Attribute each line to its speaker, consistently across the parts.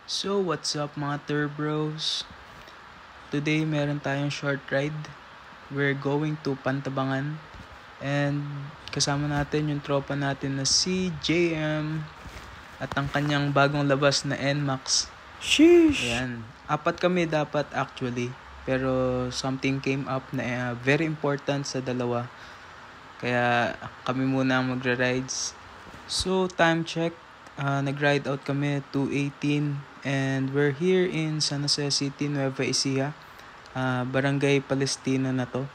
Speaker 1: So what's up mga Turbros? Today meron tayong short ride. We're going to Pantabangan. And kasama natin yung tropa natin na si JM at ang kanyang bagong labas na NMAX.
Speaker 2: Sheesh!
Speaker 1: Ayan. 4 kami dapat actually. Pero something came up na very important sa dalawa. Kaya kami muna ang magra-rides. So time check. Nag-ride out kami 2:18 and we're here in San Jose City, Nueva Ecija. Barangay Palestina na to.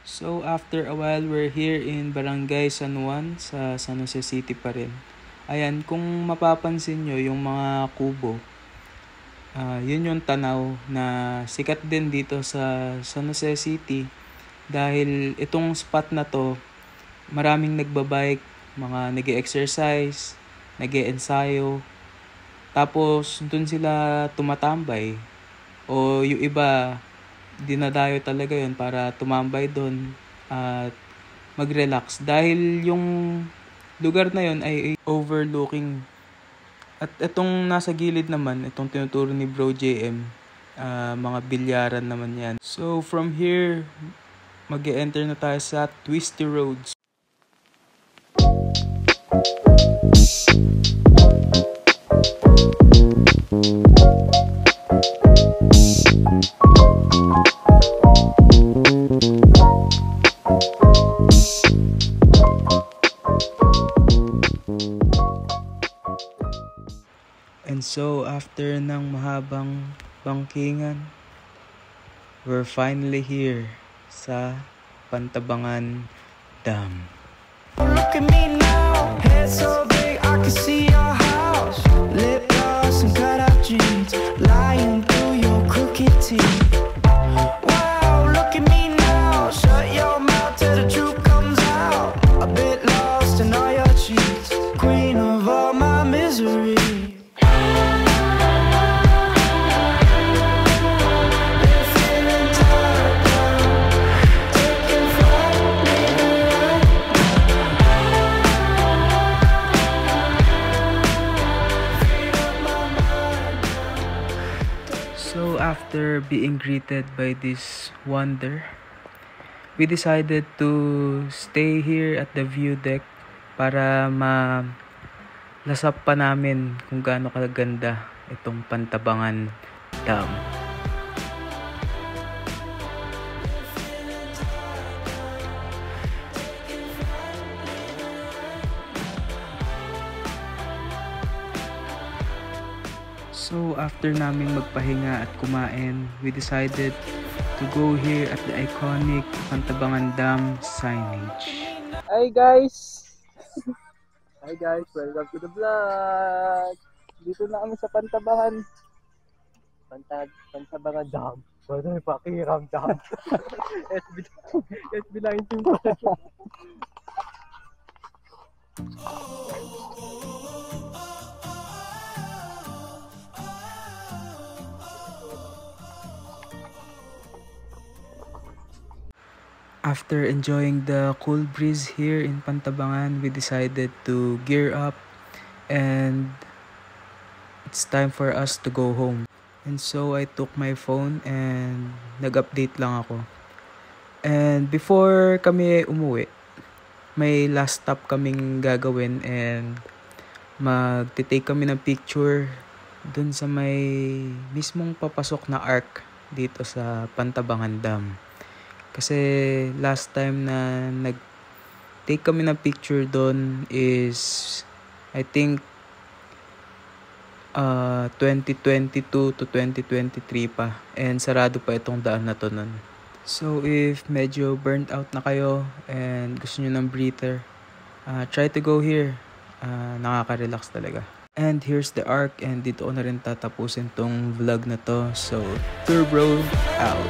Speaker 1: So after a while, we're here in Barangay San Juan sa San Jose City pa rin. Ayan, kung mapapansin nyo yung mga kubo, yun yung tanaw na sikat din dito sa San Jose City. Dahil itong spot na to, maraming nagbabike, mga nag-exercise, nag-ensayo. Tapos dun sila tumatambay. O yung iba, dinadayo talaga yun para tumambay dun at mag-relax. Dahil yung lugar na yun ay overlooking. At itong nasa gilid naman, itong tinuturo ni Bro JM, mga bilyaran naman yan. So from here, mag-e-enter na tayo sa Twisty Roads. And so after ng mahabang bangkingan, we're finally here sa Pantabangan Dam.
Speaker 2: Look at me now, head so big I can see your house. Lip gloss and cut out jeans, lying through your crooked teeth. Wow, look at me now, shut your mouth till the truth comes out. A bit lost in all your cheats, queen of all my misery.
Speaker 1: So after being greeted by this wonder, we decided to stay here at the view deck para malasap pa namin kung gaano kaganda itong Pantabangan Dam. So after naming magpahinga at kumain, we decided to go here at the iconic Pantabangan Dam signage.
Speaker 3: Hi guys! Hi guys, welcome to the vlog! Dito na kami sa Pantabangan. Pantabangan Dam. Ano yung Pakiram Dam? SB19.
Speaker 1: After enjoying the cool breeze here in Pantabangan, we decided to gear up and it's time for us to go home. And so I took my phone and nag-update lang ako. And before kami umuwi, may last stop kaming gagawin and magte-take kami ng picture dun sa may mismong papasok na arc dito sa Pantabangan Dam. Kasi last time na nag-take kami ng picture doon is I think 2022 to 2023 pa. And sarado pa itong daan na to nun. So if medyo burnt out na kayo and gusto nyo ng breather, try to go here. Nakaka-relax talaga. And here's the arc and dito ko na rin tatapusin tong vlog na to. So Turbro out.